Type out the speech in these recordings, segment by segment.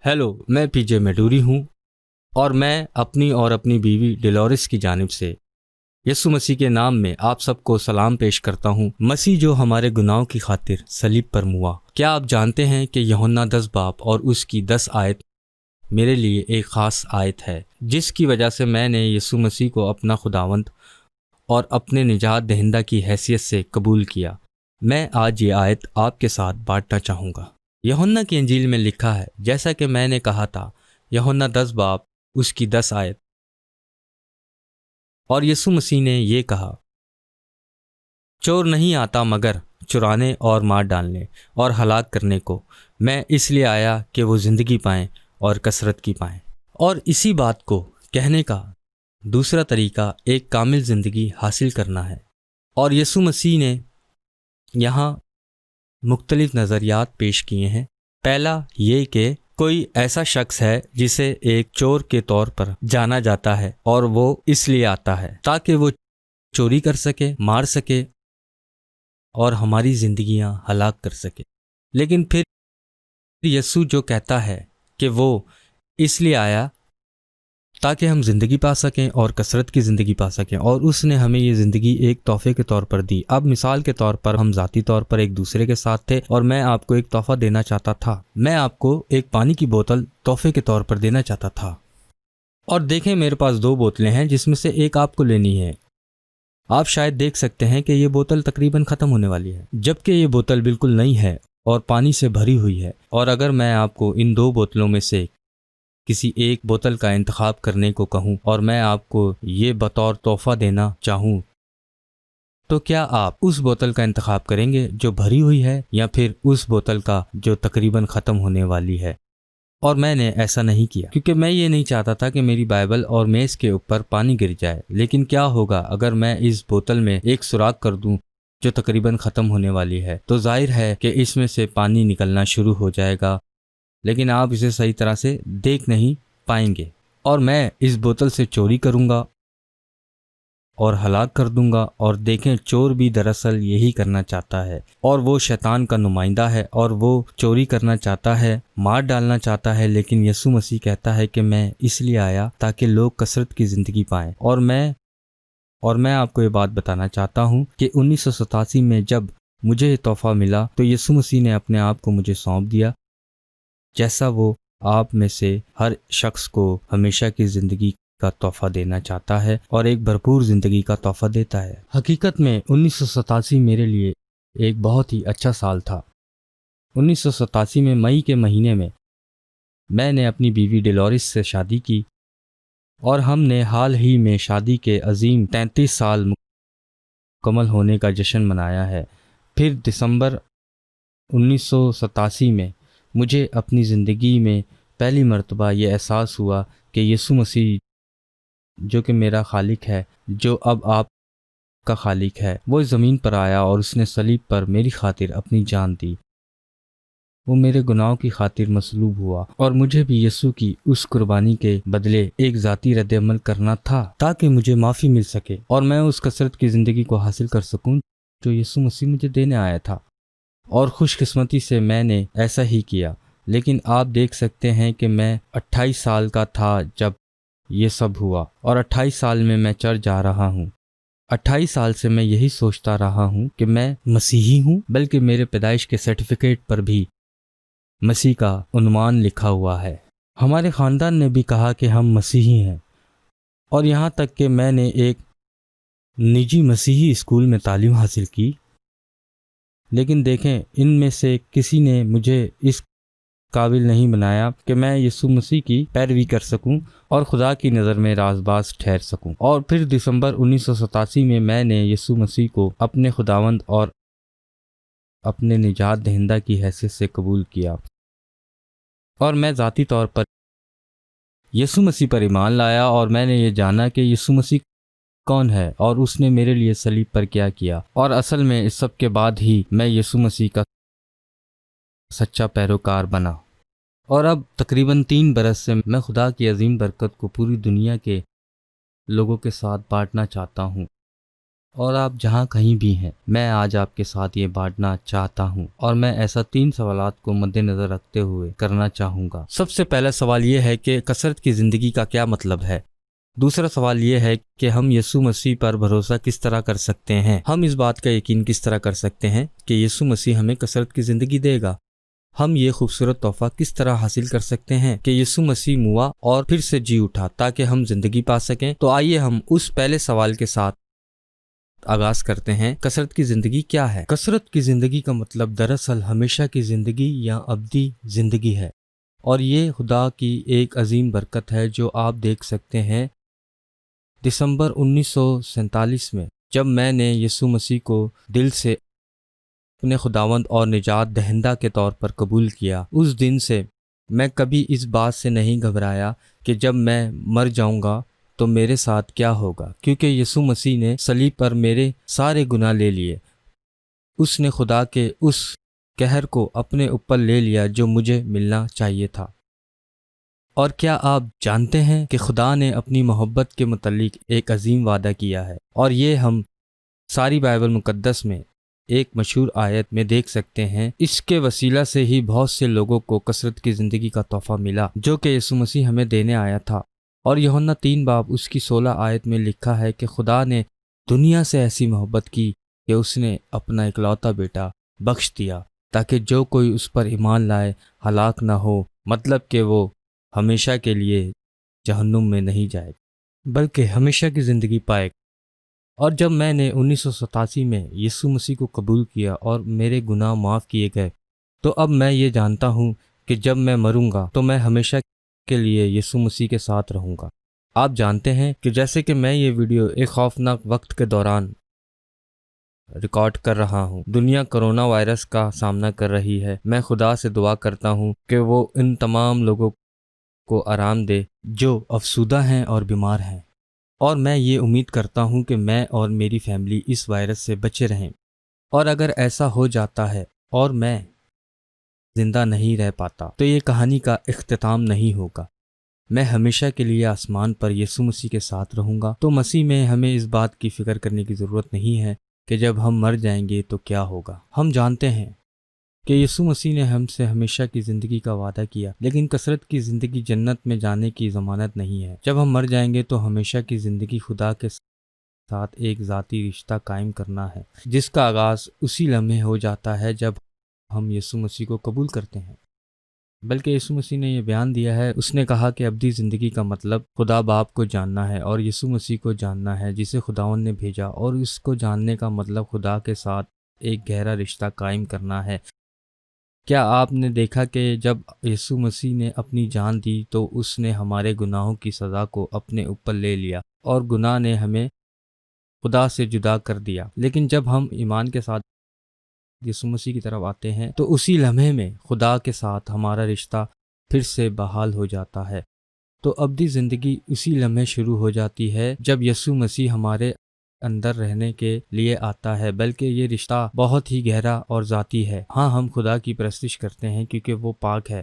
Hello, میں پی جے میڈوری ہوں اور میں اپنی بیوی ڈیلورس کی جانب سے یسوع مسیح کے نام میں آپ سب کو سلام پیش کرتا ہوں۔ مسیح جو ہمارے گناہوں کی خاطر صلیب پر موا، کیا آپ جانتے ہیں کہ یوحنا 10 باب اور اس کی 10 آیت میرے لیے ایک خاص آیت ہے، جس کی وجہ سے میں نے یسوع مسیح کو اپنا خداوند اور اپنے نجات دہندہ کی حیثیت سے قبول کیا۔ میں آج یہ آیت آپ کے ساتھ بانٹنا چاہوں گا۔ یوحنا کی انجیل میں لکھا ہے، جیسا کہ میں نے کہا تھا، یوحنا 10 باب اس کی 10 آیت، اور یسوع مسیح نے یہ کہا، چور نہیں آتا مگر چرانے اور مار ڈالنے اور ہلاک کرنے کو، میں اس لیے آیا کہ وہ زندگی پائیں اور کثرت کی پائیں۔ اور اسی بات کو کہنے کا دوسرا طریقہ ایک کامل زندگی حاصل کرنا ہے۔ اور یسوع مسیح نے یہاں مختلف نظریات پیش کیے ہیں۔ پہلا یہ کہ کوئی ایسا شخص ہے جسے ایک چور کے طور پر جانا جاتا ہے، اور وہ اس لیے آتا ہے تاکہ وہ چوری کر سکے، مار سکے اور ہماری زندگیاں ہلاک کر سکے۔ لیکن پھر یسوع جو کہتا ہے کہ وہ اس لیے آیا تاکہ ہم زندگی پا سکیں اور کثرت کی زندگی پا سکیں، اور اس نے ہمیں یہ زندگی ایک تحفے کے طور پر دی۔ اب مثال کے طور پر ہم ذاتی طور پر ایک دوسرے کے ساتھ تھے، اور میں آپ کو ایک تحفہ دینا چاہتا تھا۔ میں آپ کو ایک پانی کی بوتل تحفے کے طور پر دینا چاہتا تھا، اور دیکھیں میرے پاس 2 بوتلیں ہیں جس میں سے ایک آپ کو لینی ہے۔ آپ شاید دیکھ سکتے ہیں کہ یہ بوتل تقریباً ختم ہونے والی ہے، جبکہ یہ بوتل بالکل نئی ہے اور پانی سے بھری ہوئی ہے۔ اور اگر میں آپ کو ان 2 بوتلوں میں سے کسی ایک بوتل کا انتخاب کرنے کو کہوں اور میں آپ کو یہ بطور تحفہ دینا چاہوں، تو کیا آپ اس بوتل کا انتخاب کریں گے جو بھری ہوئی ہے، یا پھر اس بوتل کا جو تقریباً ختم ہونے والی ہے؟ اور میں نے ایسا نہیں کیا، کیونکہ میں یہ نہیں چاہتا تھا کہ میری بائبل اور میز کے اوپر پانی گر جائے۔ لیکن کیا ہوگا اگر میں اس بوتل میں ایک سوراخ کر دوں جو تقریباً ختم ہونے والی ہے؟ تو ظاہر ہے کہ اس میں سے پانی نکلنا شروع ہو جائے گا، لیکن آپ اسے صحیح طرح سے دیکھ نہیں پائیں گے، اور میں اس بوتل سے چوری کروں گا اور ہلاک کر دوں گا۔ اور دیکھیں، چور بھی دراصل یہی کرنا چاہتا ہے، اور وہ شیطان کا نمائندہ ہے، اور وہ چوری کرنا چاہتا ہے، مار ڈالنا چاہتا ہے۔ لیکن یسوع مسیح کہتا ہے کہ میں اس لیے آیا تاکہ لوگ کثرت کی زندگی پائیں۔ اور میں آپ کو یہ بات بتانا چاہتا ہوں کہ 1987 میں جب مجھے یہ تحفہ ملا تو یسوع مسیح نے اپنے آپ کو مجھے سونپ دیا، جیسا وہ آپ میں سے ہر شخص کو ہمیشہ کی زندگی کا تحفہ دینا چاہتا ہے، اور ایک بھرپور زندگی کا تحفہ دیتا ہے۔ حقیقت میں 1987 میرے لیے ایک بہت ہی اچھا سال تھا۔ 1987 میں مئی کے مہینے میں نے اپنی بیوی ڈیلورس سے شادی کی، اور ہم نے حال ہی میں شادی کے عظیم 33 سال مکمل ہونے کا جشن منایا ہے۔ پھر دسمبر 1987 میں مجھے اپنی زندگی میں پہلی مرتبہ یہ احساس ہوا کہ یسوع مسیح جو کہ میرا خالق ہے، جو اب آپ کا خالق ہے، وہ اس زمین پر آیا اور اس نے صلیب پر میری خاطر اپنی جان دی۔ وہ میرے گناہوں کی خاطر مصلوب ہوا، اور مجھے بھی یسوع کی اس قربانی کے بدلے ایک ذاتی رد عمل کرنا تھا تاکہ مجھے معافی مل سکے اور میں اس کثرت کی زندگی کو حاصل کر سکوں جو یسوع مسیح مجھے دینے آیا تھا۔ اور خوش قسمتی سے میں نے ایسا ہی کیا۔ لیکن آپ دیکھ سکتے ہیں کہ میں 28 سال کا تھا جب یہ سب ہوا، اور 28 سال میں چرچ جا رہا ہوں۔ 28 سال سے میں یہی سوچتا رہا ہوں کہ میں مسیحی ہوں، بلکہ میرے پیدائش کے سرٹیفکیٹ پر بھی مسیح کا عنوان لکھا ہوا ہے۔ ہمارے خاندان نے بھی کہا کہ ہم مسیحی ہیں، اور یہاں تک کہ میں نے ایک نجی مسیحی اسکول میں تعلیم حاصل کی۔ لیکن دیکھیں، ان میں سے کسی نے مجھے اس قابل نہیں بنایا کہ میں یسوع مسیح کی پیروی کر سکوں اور خدا کی نظر میں رازباز ٹھہر سکوں۔ اور پھر دسمبر 1987 میں نے یسوع مسیح کو اپنے خداوند اور اپنے نجات دہندہ کی حیثیت سے قبول کیا، اور میں ذاتی طور پر یسوع مسیح پر ایمان لایا، اور میں نے یہ جانا کہ یسوع مسیح کون ہے اور اس نے میرے لیے صلیب پر کیا کیا۔ اور اصل میں اس سب کے بعد ہی میں یسوع مسیح کا سچا پیروکار بنا، اور اب تقریباً 3 برس سے میں خدا کی عظیم برکت کو پوری دنیا کے لوگوں کے ساتھ بانٹنا چاہتا ہوں۔ اور آپ جہاں کہیں بھی ہیں، میں آج آپ کے ساتھ یہ بانٹنا چاہتا ہوں، اور میں ایسا 3 سوالات کو مد نظر رکھتے ہوئے کرنا چاہوں گا۔ سب سے پہلا سوال یہ ہے کہ کثرت کی زندگی کا کیا مطلب ہے؟ دوسرا سوال یہ ہے کہ ہم یسوع مسیح پر بھروسہ کس طرح کر سکتے ہیں؟ ہم اس بات کا یقین کس طرح کر سکتے ہیں کہ یسوع مسیح ہمیں کثرت کی زندگی دے گا؟ ہم یہ خوبصورت تحفہ کس طرح حاصل کر سکتے ہیں کہ یسوع مسیح موا اور پھر سے جی اٹھا تاکہ ہم زندگی پا سکیں؟ تو آئیے ہم اس پہلے سوال کے ساتھ آغاز کرتے ہیں۔ کثرت کی زندگی کیا ہے؟ کثرت کی زندگی کا مطلب دراصل ہمیشہ کی زندگی یا ابدی زندگی ہے، اور یہ خدا کی ایک عظیم برکت ہے جو آپ دیکھ سکتے ہیں۔ دسمبر 1947 میں جب میں نے یسوع مسیح کو دل سے اپنے خداوند اور نجات دہندہ کے طور پر قبول کیا، اس دن سے میں کبھی اس بات سے نہیں گھبرایا کہ جب میں مر جاؤں گا تو میرے ساتھ کیا ہوگا، کیونکہ یسوع مسیح نے صلیب پر میرے سارے گناہ لے لیے۔ اس نے خدا کے اس قہر کو اپنے اوپر لے لیا جو مجھے ملنا چاہیے تھا۔ اور کیا آپ جانتے ہیں کہ خدا نے اپنی محبت کے متعلق ایک عظیم وعدہ کیا ہے، اور یہ ہم ساری بائبل مقدس میں ایک مشہور آیت میں دیکھ سکتے ہیں۔ اس کے وسیلہ سے ہی بہت سے لوگوں کو کثرت کی زندگی کا تحفہ ملا جو کہ یسوع مسیح ہمیں دینے آیا تھا۔ اور یوحنا 3 باب اس کی 16 آیت میں لکھا ہے کہ خدا نے دنیا سے ایسی محبت کی کہ اس نے اپنا اکلوتا بیٹا بخش دیا تاکہ جو کوئی اس پر ایمان لائے ہلاک نہ ہو، مطلب کہ وہ ہمیشہ کے لیے جہنم میں نہیں جائے بلکہ ہمیشہ کی زندگی پائے۔ اور جب میں نے 1987 میں یسوع مسیح کو قبول کیا اور میرے گناہ معاف کیے گئے، تو اب میں یہ جانتا ہوں کہ جب میں مروں گا تو میں ہمیشہ کے لیے یسوع مسیح کے ساتھ رہوں گا۔ آپ جانتے ہیں کہ جیسے کہ میں یہ ویڈیو ایک خوفناک وقت کے دوران ریکارڈ کر رہا ہوں، دنیا کرونا وائرس کا سامنا کر رہی ہے۔ میں خدا سے دعا کرتا ہوں کہ وہ ان تمام لوگوں کو آرام دے جو افسردہ ہیں اور بیمار ہیں، اور میں یہ امید کرتا ہوں کہ میں اور میری فیملی اس وائرس سے بچے رہیں۔ اور اگر ایسا ہو جاتا ہے اور میں زندہ نہیں رہ پاتا تو یہ کہانی کا اختتام نہیں ہوگا۔ میں ہمیشہ کے لیے آسمان پر یسوع مسیح کے ساتھ رہوں گا۔ تو مسیح میں ہمیں اس بات کی فکر کرنے کی ضرورت نہیں ہے کہ جب ہم مر جائیں گے تو کیا ہوگا۔ ہم جانتے ہیں کہ یسوع مسیح نے ہم سے ہمیشہ کی زندگی کا وعدہ کیا، لیکن کثرت کی زندگی جنت میں جانے کی ضمانت نہیں ہے۔ جب ہم مر جائیں گے تو ہمیشہ کی زندگی خدا کے ساتھ ایک ذاتی رشتہ قائم کرنا ہے، جس کا آغاز اسی لمحے ہو جاتا ہے جب ہم یسوع مسیح کو قبول کرتے ہیں۔ بلکہ یسوع مسیح نے یہ بیان دیا ہے، اس نے کہا کہ ابدی زندگی کا مطلب خدا باپ کو جاننا ہے اور یسوع مسیح کو جاننا ہے جسے خداوند نے بھیجا، اور اس کو جاننے کا مطلب خدا کے ساتھ ایک گہرا رشتہ قائم کرنا ہے۔ کیا آپ نے دیکھا کہ جب یسوع مسیح نے اپنی جان دی تو اس نے ہمارے گناہوں کی سزا کو اپنے اوپر لے لیا، اور گناہ نے ہمیں خدا سے جدا کر دیا۔ لیکن جب ہم ایمان کے ساتھ یسوع مسیح کی طرف آتے ہیں تو اسی لمحے میں خدا کے ساتھ ہمارا رشتہ پھر سے بحال ہو جاتا ہے۔ تو ابدی زندگی اسی لمحے شروع ہو جاتی ہے جب یسوع مسیح ہمارے اندر رہنے کے لیے آتا ہے، بلکہ یہ رشتہ بہت ہی گہرا اور ذاتی ہے۔ ہاں، ہم خدا کی پرستش کرتے ہیں کیونکہ وہ پاک ہے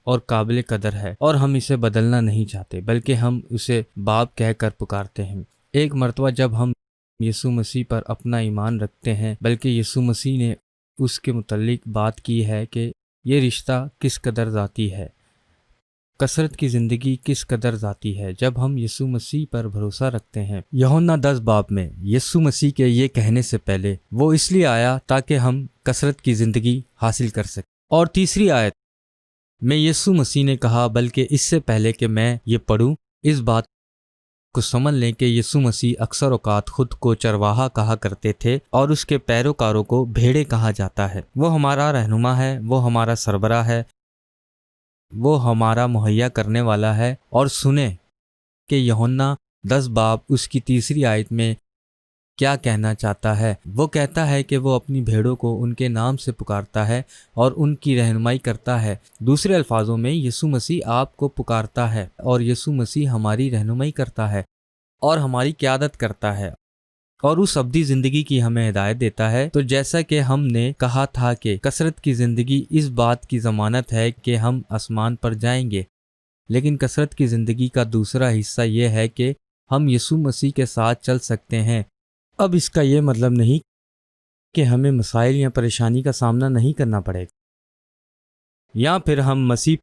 اور قابل قدر ہے، اور ہم اسے بدلنا نہیں چاہتے بلکہ ہم اسے باپ کہہ کر پکارتے ہیں۔ ایک مرتبہ جب ہم یسوع مسیح پر اپنا ایمان رکھتے ہیں، بلکہ یسوع مسیح نے اس کے متعلق بات کی ہے کہ یہ رشتہ کس قدر ذاتی ہے، کثرت کی زندگی کس قدر ذاتی ہے جب ہم یسوع مسیح پر بھروسہ رکھتے ہیں۔ یوحنا 10 باب میں یسوع مسیح کے یہ کہنے سے پہلے وہ اس لیے آیا تاکہ ہم کثرت کی زندگی حاصل کر سکیں۔ اور تیسری آیت میں یسوع مسیح نے کہا، بلکہ اس سے پہلے کہ میں یہ پڑھوں، اس بات کو سمجھ لیں کہ یسوع مسیح اکثر اوقات خود کو چرواہا کہا کرتے تھے اور اس کے پیروکاروں کو بھیڑیں کہا جاتا ہے۔ وہ ہمارا رہنما ہے، وہ ہمارا سربراہ ہے، وہ ہمارا مہیا کرنے والا ہے۔ اور سنیں کہ یوحنا 10 باب اس کی تیسری آیت میں کیا کہنا چاہتا ہے۔ وہ کہتا ہے کہ وہ اپنی بھیڑوں کو ان کے نام سے پکارتا ہے اور ان کی رہنمائی کرتا ہے۔ دوسرے الفاظوں میں یسوع مسیح آپ کو پکارتا ہے اور یسوع مسیح ہماری رہنمائی کرتا ہے اور ہماری قیادت کرتا ہے اور اس ابدی زندگی کی ہمیں ہدایت دیتا ہے۔ تو جیسا کہ ہم نے کہا تھا کہ کثرت کی زندگی اس بات کی ضمانت ہے کہ ہم آسمان پر جائیں گے، لیکن کثرت کی زندگی کا دوسرا حصہ یہ ہے کہ ہم یسوع مسیح کے ساتھ چل سکتے ہیں اب اس کا یہ مطلب نہیں کہ ہمیں مسائل یا پریشانی کا سامنا نہیں کرنا پڑے گا، یا پھر ہم مسیح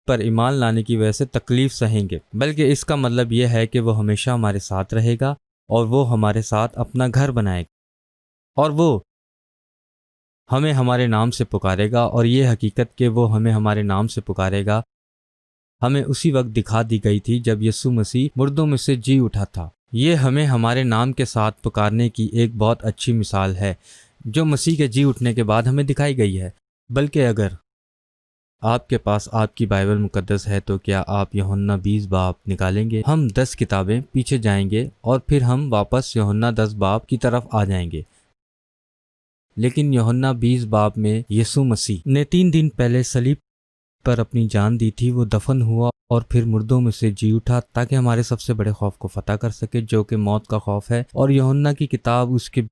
پر ایمان لانے کی وجہ سے تکلیف سہیں گے، بلکہ اس کا مطلب یہ ہے کہ وہ ہمیشہ ہمارے ساتھ رہے گا اور وہ ہمارے ساتھ اپنا گھر بنائے گا، اور وہ ہمیں ہمارے نام سے پکارے گا، اور یہ حقیقت کہ وہ ہمیں ہمارے نام سے پکارے گا ہمیں اسی وقت دکھا دی گئی تھی جب یسوع مسیح مردوں میں سے جی اٹھا تھا۔ یہ ہمیں ہمارے نام کے ساتھ پکارنے کی ایک بہت اچھی مثال ہے جو مسیح کے جی اٹھنے کے بعد ہمیں دکھائی گئی ہے۔ بلکہ اگر آپ کے پاس آپ کی بائبل مقدس ہے تو کیا آپ یوحنا 20 باب نکالیں گے؟ ہم 10 کتابیں پیچھے جائیں گے اور پھر ہم واپس یوحنا 10 باب کی طرف آ جائیں گے۔ لیکن یوحنا 20 باب میں یسوع مسیح نے 3 دن پہلے صلیب پر اپنی جان دی تھی، وہ دفن ہوا اور پھر مردوں میں سے جی اٹھا تاکہ ہمارے سب سے بڑے خوف کو فتح کر سکے جو کہ موت کا خوف ہے۔ اور یوحنا کی کتاب اس کے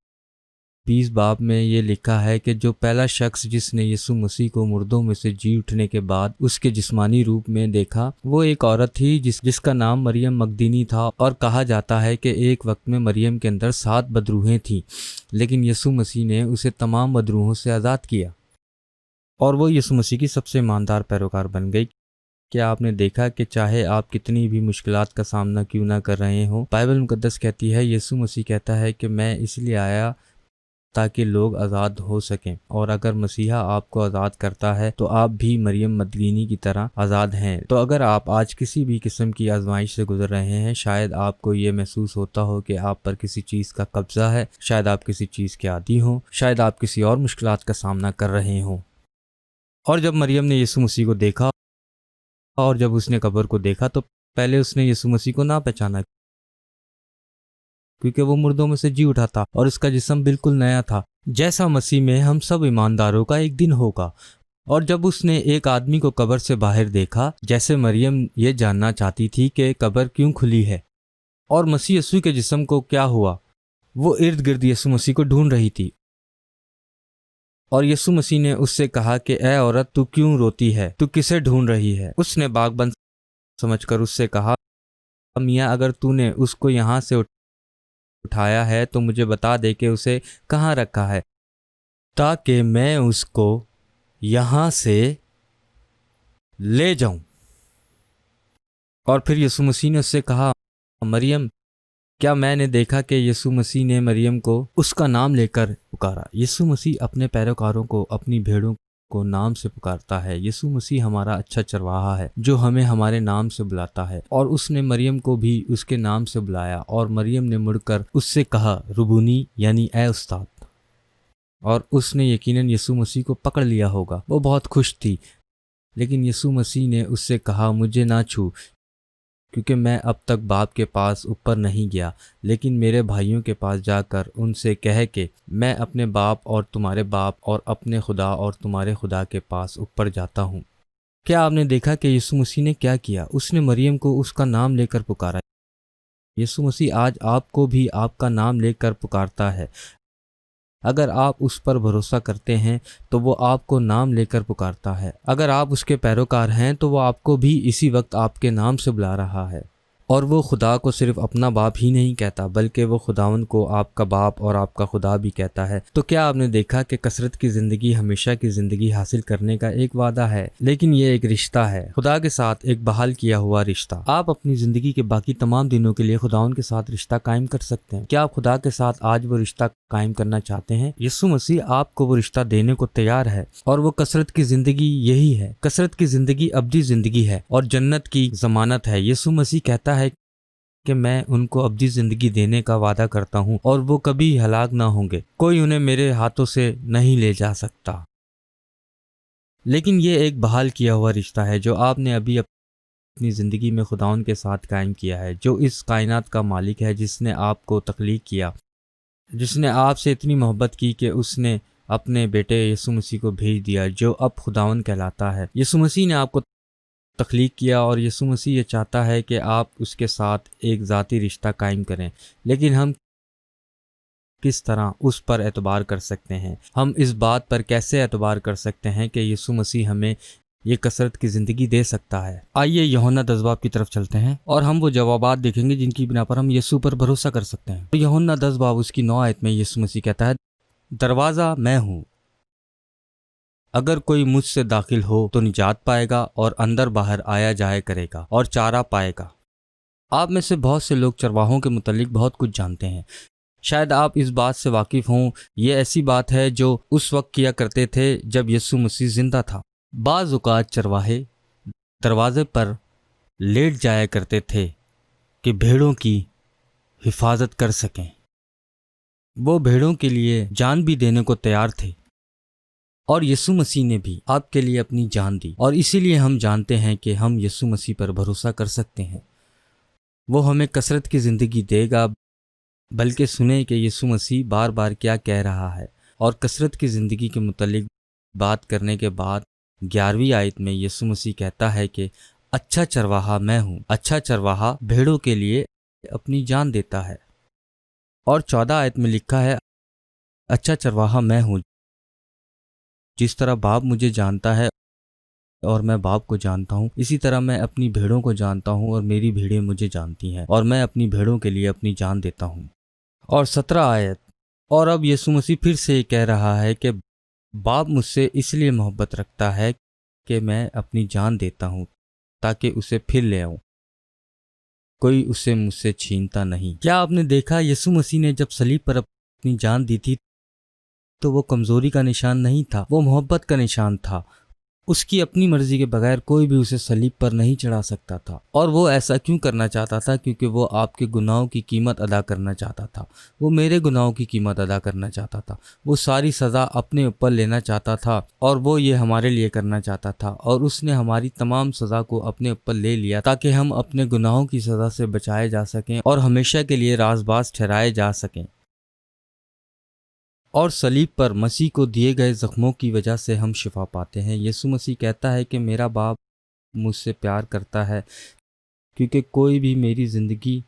20 باب میں یہ لکھا ہے کہ جو پہلا شخص جس نے یسوع مسیح کو مردوں میں سے جی اٹھنے کے بعد اس کے جسمانی روپ میں دیکھا وہ ایک عورت تھی جس کا نام مریم مگدینی تھا، اور کہا جاتا ہے کہ ایک وقت میں مریم کے اندر 7 بدروہیں تھیں، لیکن یسوع مسیح نے اسے تمام بدروہوں سے آزاد کیا اور وہ یسوع مسیح کی سب سے ایماندار پیروکار بن گئی۔ کیا آپ نے دیکھا کہ چاہے آپ کتنی بھی مشکلات کا سامنا کیوں نہ کر رہے ہوں، بائبل مقدس کہتی ہے، یسوع مسیح کہتا ہے کہ میں اس لیے آیا تاکہ لوگ آزاد ہو سکیں، اور اگر مسیحا آپ کو آزاد کرتا ہے تو آپ بھی مریم مگدلینی کی طرح آزاد ہیں۔ تو اگر آپ آج کسی بھی قسم کی آزمائش سے گزر رہے ہیں، شاید آپ کو یہ محسوس ہوتا ہو کہ آپ پر کسی چیز کا قبضہ ہے، شاید آپ کسی چیز کے عادی ہوں، شاید آپ کسی اور مشکلات کا سامنا کر رہے ہوں۔ اور جب مریم نے یسوع مسیح کو دیکھا اور جب اس نے قبر کو دیکھا تو پہلے اس نے یسوع مسیح کو نہ پہچانا، کیونکہ وہ مردوں میں سے جی اٹھا تھا اور اس کا جسم بالکل نیا تھا، جیسا مسیح میں ہم سب ایمانداروں کا ایک دن ہوگا۔ اور جب اس نے ایک آدمی کو قبر سے باہر دیکھا، جیسے مریم یہ جاننا چاہتی تھی کہ قبر کیوں کھلی ہے اور مسیح یسوع کے جسم کو کیا ہوا، وہ ارد گرد یسوع مسیح کو ڈھونڈ رہی تھی، اور یسوع مسیح نے اس سے کہا کہ اے عورت، تو کیوں روتی ہے؟ تو کسے ڈھونڈ رہی ہے؟ اس نے باغبند سمجھ کر اس سے کہا، میاں اگر تو نے اس کو یہاں سے اٹھایا ہے تو مجھے بتا دے کہ اسے کہاں رکھا ہے تاکہ میں اس کو یہاں سے لے جاؤں۔ اور پھر یسوع مسیح نے اس سے کہا، مریم، کیا میں نے دیکھا کہ یسوع مسیح نے مریم کو اس کا نام لے کر پکارا۔ یسوع مسیح اپنے پیروکاروں کو اپنی بھیڑوں کو نام سے پکارتا ہے۔ یسوع مسیح ہمارا اچھا چرواہا ہے جو ہمیں ہمارے نام سے بلاتا ہے، اور اس نے مریم کو بھی اس کے نام سے بلایا، اور مریم نے مڑ کر اس سے کہا، ربونی، یعنی اے استاد۔ اور اس نے یقیناً یسوع مسیح کو پکڑ لیا ہوگا، وہ بہت خوش تھی، لیکن یسوع مسیح نے اس سے کہا، مجھے نہ چھو، کیونکہ میں اب تک باپ کے پاس اوپر نہیں گیا، لیکن میرے بھائیوں کے پاس جا کر ان سے کہہ کہ میں اپنے باپ اور تمہارے باپ اور اپنے خدا اور تمہارے خدا کے پاس اوپر جاتا ہوں۔ کیا آپ نے دیکھا کہ یسوع مسیح نے کیا کیا؟ اس نے مریم کو اس کا نام لے کر پکارا۔ یسوع مسیح آج آپ کو بھی آپ کا نام لے کر پکارتا ہے۔ اگر آپ اس پر بھروسہ کرتے ہیں تو وہ آپ کو نام لے کر پکارتا ہے۔ اگر آپ اس کے پیروکار ہیں تو وہ آپ کو بھی اسی وقت آپ کے نام سے بلا رہا ہے۔ اور وہ خدا کو صرف اپنا باپ ہی نہیں کہتا، بلکہ وہ خداوند کو آپ کا باپ اور آپ کا خدا بھی کہتا ہے۔ تو کیا آپ نے دیکھا کہ کثرت کی زندگی ہمیشہ کی زندگی حاصل کرنے کا ایک وعدہ ہے، لیکن یہ ایک رشتہ ہے، خدا کے ساتھ ایک بحال کیا ہوا رشتہ۔ آپ اپنی زندگی کے باقی تمام دنوں کے لیے خداوند کے ساتھ رشتہ قائم کر سکتے ہیں۔ کیا آپ خدا کے ساتھ آج وہ رشتہ قائم کرنا چاہتے ہیں؟ یسوع مسیح آپ کو وہ رشتہ دینے کو تیار ہے، اور وہ کثرت کی زندگی یہی ہے۔ کثرت کی زندگی ابدی زندگی ہے اور جنت کی ضمانت ہے۔ یسوع مسیح کہتا ہے کہ میں ان کو ابدی زندگی دینے کا وعدہ کرتا ہوں اور وہ کبھی ہلاک نہ ہوں گے، کوئی انہیں میرے ہاتھوں سے نہیں لے جا سکتا۔ لیکن یہ ایک بحال کیا ہوا رشتہ ہے جو آپ نے ابھی اپنی زندگی میں خداوند کے ساتھ قائم کیا ہے، جو اس کائنات کا مالک ہے، جس نے آپ کو تخلیق کیا، جس نے آپ سے اتنی محبت کی کہ اس نے اپنے بیٹے یسوع مسیح کو بھیج دیا جو اب خداوند کہلاتا ہے۔ یسوع مسیح نے آپ کو تخلیق کیا اور یسوع مسیح یہ چاہتا ہے کہ آپ اس کے ساتھ ایک ذاتی رشتہ قائم کریں، لیکن ہم کس طرح اس پر اعتبار کر سکتے ہیں؟ ہم اس بات پر کیسے اعتبار کر سکتے ہیں کہ یسوع مسیح ہمیں یہ کثرت کی زندگی دے سکتا ہے۔ آئیے یوحنا 10 باب کی طرف چلتے ہیں اور ہم وہ جوابات دیکھیں گے جن کی بنا پر ہم یسوع پر بھروسہ کر سکتے ہیں۔ یوحنا 10 باب اس کی 9 آیت میں یسوع مسیح کہتا ہے، دروازہ میں ہوں، اگر کوئی مجھ سے داخل ہو تو نجات پائے گا اور اندر باہر آیا جایا کرے گا اور چارہ پائے گا۔ آپ میں سے بہت سے لوگ چرواہوں کے متعلق بہت کچھ جانتے ہیں۔ شاید آپ اس بات سے واقف ہوں، یہ ایسی بات ہے جو اس وقت کیا کرتے تھے جب یسوع مسیح زندہ تھا۔ بعض اوقات چرواہے دروازے پر لیٹ جایا کرتے تھے کہ بھیڑوں کی حفاظت کر سکیں۔ وہ بھیڑوں کے لیے جان بھی دینے کو تیار تھے، اور یسوع مسیح نے بھی آپ کے لیے اپنی جان دی، اور اسی لیے ہم جانتے ہیں کہ ہم یسوع مسیح پر بھروسہ کر سکتے ہیں۔ وہ ہمیں کثرت کی زندگی دے گا، بلکہ سنیں کہ یسوع مسیح بار بار کیا کہہ رہا ہے۔ اور کثرت کی زندگی کے متعلق بات کرنے کے بعد 11ویں آیت میں یسوع مسیح کہتا ہے کہ اچھا چرواہا میں ہوں۔ اچھا چرواہا بھیڑوں کے لیے اپنی جان دیتا ہے۔ اور 14 آیت میں لکھا ہے، اچھا چرواہا میں ہوں، جس طرح باپ مجھے جانتا ہے اور میں باپ کو جانتا ہوں، اسی طرح میں اپنی بھیڑوں کو جانتا ہوں اور میری بھیڑیں مجھے جانتی ہیں، اور میں اپنی بھیڑوں کے لیے اپنی جان دیتا ہوں۔ اور 17 آیت، اور اب یسوع مسیح پھر سے کہہ رہا ہے کہ باپ مجھ سے اس لیے محبت رکھتا ہے کہ میں اپنی جان دیتا ہوں تاکہ اسے پھر لے آؤں، کوئی اسے مجھ سے چھینتا نہیں۔ کیا آپ نے دیکھا یسوع مسیح نے جب صلیب پر اپنی جان دی تھی تو وہ کمزوری کا نشان نہیں تھا، وہ محبت کا نشان تھا۔ اس کی اپنی مرضی کے بغیر کوئی بھی اسے صلیب پر نہیں چڑھا سکتا تھا، اور وہ ایسا کیوں کرنا چاہتا تھا؟ کیونکہ وہ آپ کے گناہوں کی قیمت ادا کرنا چاہتا تھا، وہ میرے گناہوں کی قیمت ادا کرنا چاہتا تھا، وہ ساری سزا اپنے اوپر لینا چاہتا تھا، اور وہ یہ ہمارے لیے کرنا چاہتا تھا، اور اس نے ہماری تمام سزا کو اپنے اوپر لے لیا تاکہ ہم اپنے گناہوں کی سزا سے بچائے جا سکیں اور ہمیشہ کے لیے راز باز ٹھہرائے جا سکیں۔ اور صلیب پر مسیح کو دیے گئے زخموں کی وجہ سے ہم شفا پاتے ہیں۔ یسوع مسیح کہتا ہے کہ میرا باپ مجھ سے پیار کرتا ہے کیونکہ کوئی بھی میری زندگی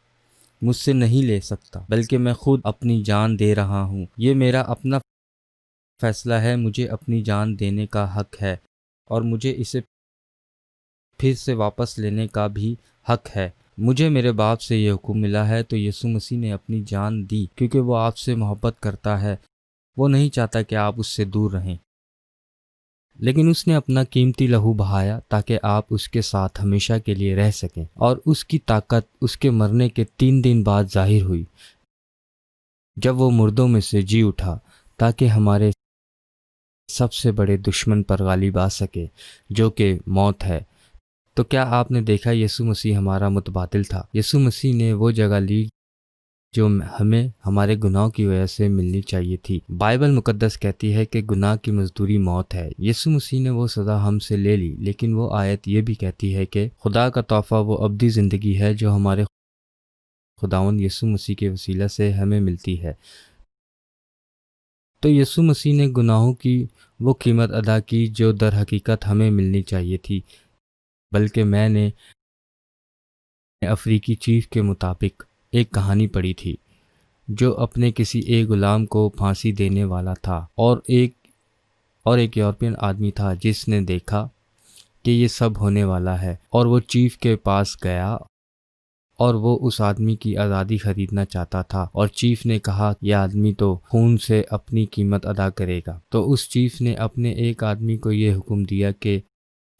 مجھ سے نہیں لے سکتا، بلکہ میں خود اپنی جان دے رہا ہوں۔ یہ میرا اپنا فیصلہ ہے، مجھے اپنی جان دینے کا حق ہے، اور مجھے اسے پھر سے واپس لینے کا بھی حق ہے۔ مجھے میرے باپ سے یہ حکم ملا ہے، تو یسوع مسیح نے اپنی جان دی کیونکہ وہ آپ سے محبت کرتا ہے۔ وہ نہیں چاہتا کہ آپ اس سے دور رہیں، لیکن اس نے اپنا قیمتی لہو بہایا تاکہ آپ اس کے ساتھ ہمیشہ کے لیے رہ سکیں، اور اس کی طاقت اس کے مرنے کے 3 دن بعد ظاہر ہوئی جب وہ مردوں میں سے جی اٹھا، تاکہ ہمارے سب سے بڑے دشمن پر غالب آ سکے جو کہ موت ہے۔ تو کیا آپ نے دیکھا یسوع مسیح ہمارا متبادل تھا؟ یسوع مسیح نے وہ جگہ لی جو ہمیں ہمارے گناہوں کی وجہ سے ملنی چاہیے تھی۔ بائبل مقدس کہتی ہے کہ گناہ کی مزدوری موت ہے۔ یسوع مسیح نے وہ سزا ہم سے لے لی، لیکن وہ آیت یہ بھی کہتی ہے کہ خدا کا تحفہ وہ ابدی زندگی ہے جو ہمارے خداوند یسوع مسیح کے وسیلہ سے ہمیں ملتی ہے۔ تو یسوع مسیح نے گناہوں کی وہ قیمت ادا کی جو در حقیقت ہمیں ملنی چاہیے تھی، بلکہ میں نے افریقی چیف کے مطابق ایک کہانی پڑھی تھی جو اپنے کسی ایک غلام کو پھانسی دینے والا تھا، اور ایک یورپین آدمی تھا جس نے دیکھا کہ یہ سب ہونے والا ہے، اور وہ چیف کے پاس گیا اور وہ اس آدمی کی آزادی خریدنا چاہتا تھا، اور چیف نے کہا یہ آدمی تو خون سے اپنی قیمت ادا کرے گا۔ تو اس چیف نے اپنے ایک آدمی کو یہ حکم دیا کہ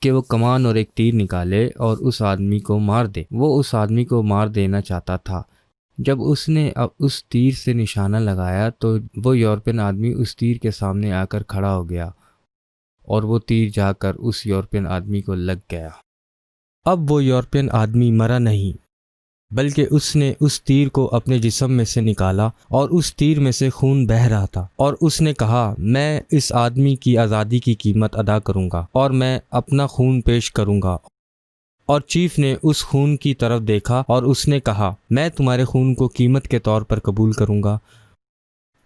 وہ کمان اور ایک تیر نکالے اور اس آدمی کو مار دے۔ وہ اس آدمی کو مار دینا چاہتا تھا۔ جب اس نے اس تیر سے نشانہ لگایا تو وہ یورپین آدمی اس تیر کے سامنے آ کر کھڑا ہو گیا، اور وہ تیر جا کر اس یورپین آدمی کو لگ گیا۔ اب وہ یورپین آدمی مرا نہیں، بلکہ اس نے اس تیر کو اپنے جسم میں سے نکالا، اور اس تیر میں سے خون بہہ رہا تھا، اور اس نے کہا میں اس آدمی کی آزادی کی قیمت ادا کروں گا، اور میں اپنا خون پیش کروں گا۔ اور چیف نے اس خون کی طرف دیکھا اور اس نے کہا میں تمہارے خون کو قیمت کے طور پر قبول کروں گا۔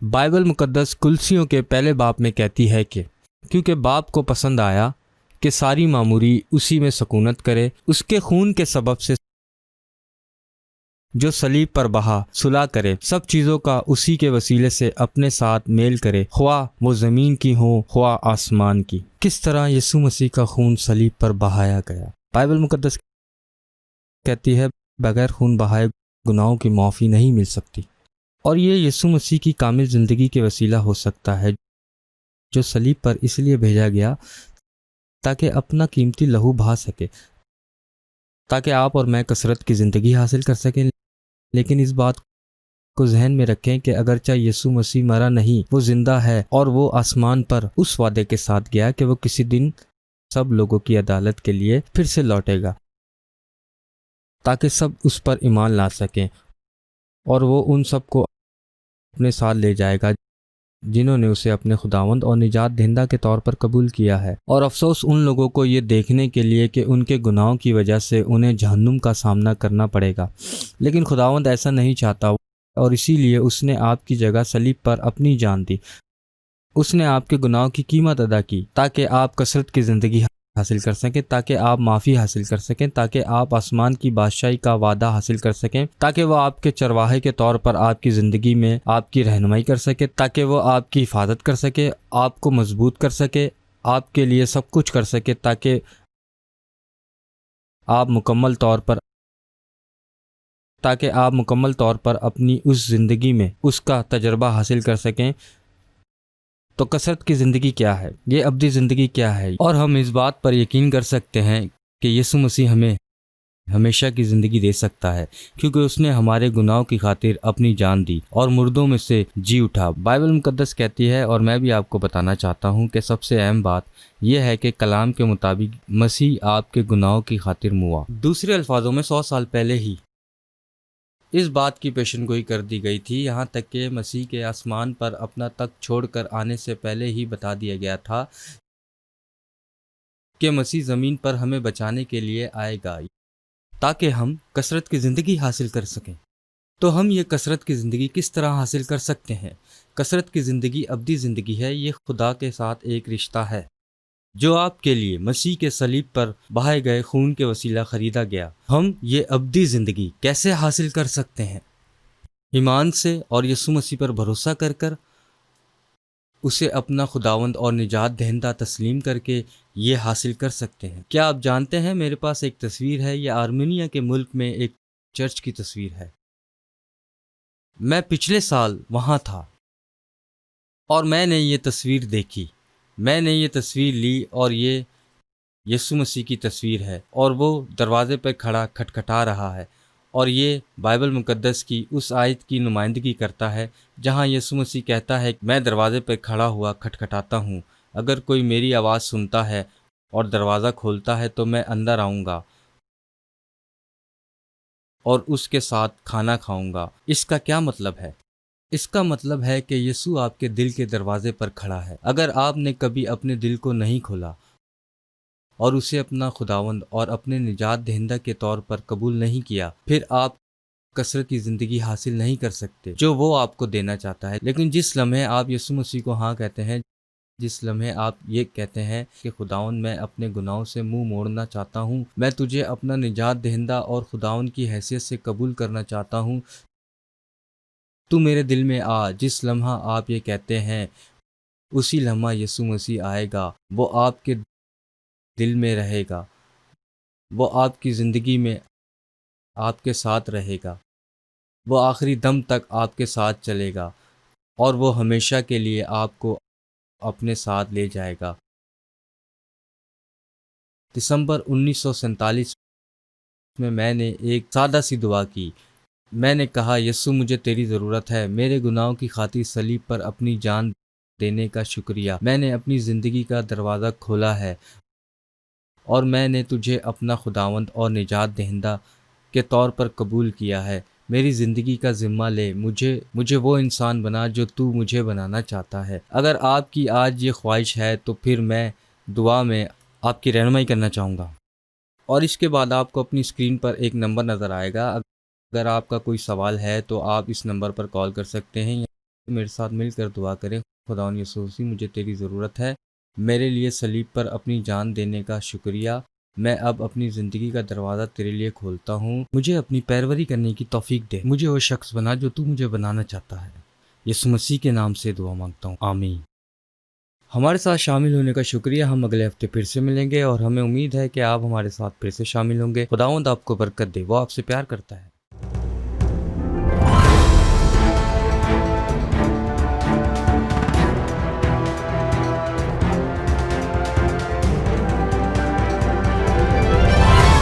بائبل مقدس کلسیوں کے پہلے باب میں کہتی ہے کہ کیونکہ باپ کو پسند آیا کہ ساری معموری اسی میں سکونت کرے، اس کے خون کے سبب سے جو صلیب پر بہا صلح کرے، سب چیزوں کا اسی کے وسیلے سے اپنے ساتھ میل کرے، خواہ وہ زمین کی ہو خواہ آسمان کی۔ کس طرح یسوع مسیح کا خون صلیب پر بہایا گیا؟ بائبل مقدس کہتی ہے بغیر خون بہائے گناہوں کی معافی نہیں مل سکتی، اور یہ یسوع مسیح کی کامل زندگی کے وسیلہ ہو سکتا ہے، جو صلیب پر اس لیے بھیجا گیا تاکہ اپنا قیمتی لہو بہا سکے، تاکہ آپ اور میں کثرت کی زندگی حاصل کر سکیں۔ لیکن اس بات کو ذہن میں رکھیں کہ اگرچہ یسوع مسیح مرا نہیں، وہ زندہ ہے، اور وہ آسمان پر اس وعدے کے ساتھ گیا کہ وہ کسی دن سب لوگوں کی عدالت کے لیے پھر سے لوٹے گا، تاکہ سب اس پر ایمان لا سکیں، اور وہ ان سب کو اپنے ساتھ لے جائے گا جنہوں نے اسے اپنے خداوند اور نجات دہندہ کے طور پر قبول کیا ہے۔ اور افسوس ان لوگوں کو یہ دیکھنے کے لیے کہ ان کے گناہوں کی وجہ سے انہیں جہنم کا سامنا کرنا پڑے گا، لیکن خداوند ایسا نہیں چاہتا، اور اسی لیے اس نے آپ کی جگہ صلیب پر اپنی جان دی۔ اس نے آپ کے گناہوں کی قیمت ادا کی تاکہ آپ کثرت کی زندگی حاصل کر سکیں، تاکہ آپ معافی حاصل کر سکیں، تاکہ آپ آسمان کی بادشاہی کا وعدہ حاصل کر سکیں، تاکہ وہ آپ کے چرواہے کے طور پر آپ کی زندگی میں آپ کی رہنمائی کر سکے، تاکہ وہ آپ کی حفاظت کر سکے، آپ کو مضبوط کر سکے، آپ کے لیے سب کچھ کر سکے، تاکہ آپ مکمل طور پر اپنی اس زندگی میں اس کا تجربہ حاصل کر سکیں۔ تو کثرت کی زندگی کیا ہے؟ یہ ابدی زندگی کیا ہے؟ اور ہم اس بات پر یقین کر سکتے ہیں کہ یسوع مسیح ہمیں ہمیشہ کی زندگی دے سکتا ہے، کیونکہ اس نے ہمارے گناہوں کی خاطر اپنی جان دی اور مردوں میں سے جی اٹھا۔ بائبل مقدس کہتی ہے، اور میں بھی آپ کو بتانا چاہتا ہوں کہ سب سے اہم بات یہ ہے کہ کلام کے مطابق مسیح آپ کے گناہوں کی خاطر موا۔ دوسرے الفاظوں میں 100 سال پہلے ہی اس بات کی پیشن گوئی کر دی گئی تھی، یہاں تک کہ مسیح کے آسمان پر اپنا تخت چھوڑ کر آنے سے پہلے ہی بتا دیا گیا تھا کہ مسیح زمین پر ہمیں بچانے کے لیے آئے گا تاکہ ہم کثرت کی زندگی حاصل کر سکیں۔ تو ہم یہ کثرت کی زندگی کس طرح حاصل کر سکتے ہیں؟ کثرت کی زندگی ابدی زندگی ہے، یہ خدا کے ساتھ ایک رشتہ ہے جو آپ کے لیے مسیح کے صلیب پر بہائے گئے خون کے وسیلہ خریدا گیا۔ ہم یہ ابدی زندگی کیسے حاصل کر سکتے ہیں؟ ایمان سے اور یسوع مسیح پر بھروسہ کر کر، اسے اپنا خداوند اور نجات دہندہ تسلیم کر کے یہ حاصل کر سکتے ہیں۔ کیا آپ جانتے ہیں میرے پاس ایک تصویر ہے، یہ آرمینیا کے ملک میں ایک چرچ کی تصویر ہے۔ میں پچھلے سال وہاں تھا اور میں نے یہ تصویر دیکھی، میں نے یہ تصویر لی، اور یہ یسوع مسیح کی تصویر ہے، اور وہ دروازے پر کھڑا کھٹکھٹا رہا ہے، اور یہ بائبل مقدس کی اس آیت کی نمائندگی کرتا ہے جہاں یسوع مسیح کہتا ہے، میں دروازے پر کھڑا ہوا کھٹکھٹاتا ہوں، اگر کوئی میری آواز سنتا ہے اور دروازہ کھولتا ہے تو میں اندر آؤں گا اور اس کے ساتھ کھانا کھاؤں گا۔ اس کا کیا مطلب ہے؟ اس کا مطلب ہے کہ یسوع آپ کے دل کے دروازے پر کھڑا ہے۔ اگر آپ نے کبھی اپنے دل کو نہیں کھولا اور اسے اپنا خداوند اور اپنے نجات دہندہ کے طور پر قبول نہیں کیا، پھر آپ کثرت کی زندگی حاصل نہیں کر سکتے جو وہ آپ کو دینا چاہتا ہے۔ لیکن جس لمحے آپ یسوع مسیح کو ہاں کہتے ہیں، جس لمحے آپ یہ کہتے ہیں کہ خداوند میں اپنے گناہوں سے منہ موڑنا چاہتا ہوں، میں تجھے اپنا نجات دہندہ اور خداوند کی حیثیت سے قبول کرنا چاہتا ہوں، تو میرے دل میں آ۔ جس لمحہ آپ یہ کہتے ہیں، اسی لمحہ یسوع مسیح آئے گا، وہ آپ کے دل میں رہے گا، وہ آپ کی زندگی میں آپ کے ساتھ رہے گا، وہ آخری دم تک آپ کے ساتھ چلے گا، اور وہ ہمیشہ کے لیے آپ کو اپنے ساتھ لے جائے گا۔ دسمبر 1947 میں نے ایک سادہ سی دعا کی۔ میں نے کہا، یسوع مجھے تیری ضرورت ہے، میرے گناہوں کی خاطر صلیب پر اپنی جان دینے کا شکریہ۔ میں نے اپنی زندگی کا دروازہ کھولا ہے اور میں نے تجھے اپنا خداوند اور نجات دہندہ کے طور پر قبول کیا ہے۔ میری زندگی کا ذمہ لے، مجھے وہ انسان بنا جو تو مجھے بنانا چاہتا ہے۔ اگر آپ کی آج یہ خواہش ہے تو پھر میں دعا میں آپ کی رہنمائی کرنا چاہوں گا، اور اس کے بعد آپ کو اپنی اسکرین پر ایک نمبر نظر آئے گا۔ اگر آپ کا کوئی سوال ہے تو آپ اس نمبر پر کال کر سکتے ہیں، یا میرے ساتھ مل کر دعا کریں۔ خداوند یسوع مسیح، مجھے تیری ضرورت ہے، میرے لیے صلیب پر اپنی جان دینے کا شکریہ، میں اب اپنی زندگی کا دروازہ تیرے لیے کھولتا ہوں، مجھے اپنی پیروی کرنے کی توفیق دے، مجھے وہ شخص بنا جو تو مجھے بنانا چاہتا ہے۔ یسوع مسیح کے نام سے دعا مانگتا ہوں، آمین۔ ہمارے ساتھ شامل ہونے کا شکریہ۔ ہم اگلے ہفتے پھر سے ملیں گے اور ہمیں امید ہے کہ آپ ہمارے ساتھ پھر سے شامل ہوں گے۔ خداوند آپ کو برکت دے، وہ آپ سے پیار کرتا ہے۔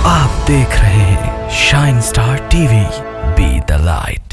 آپ دیکھ رہے ہیں Shine Star T V, be the light.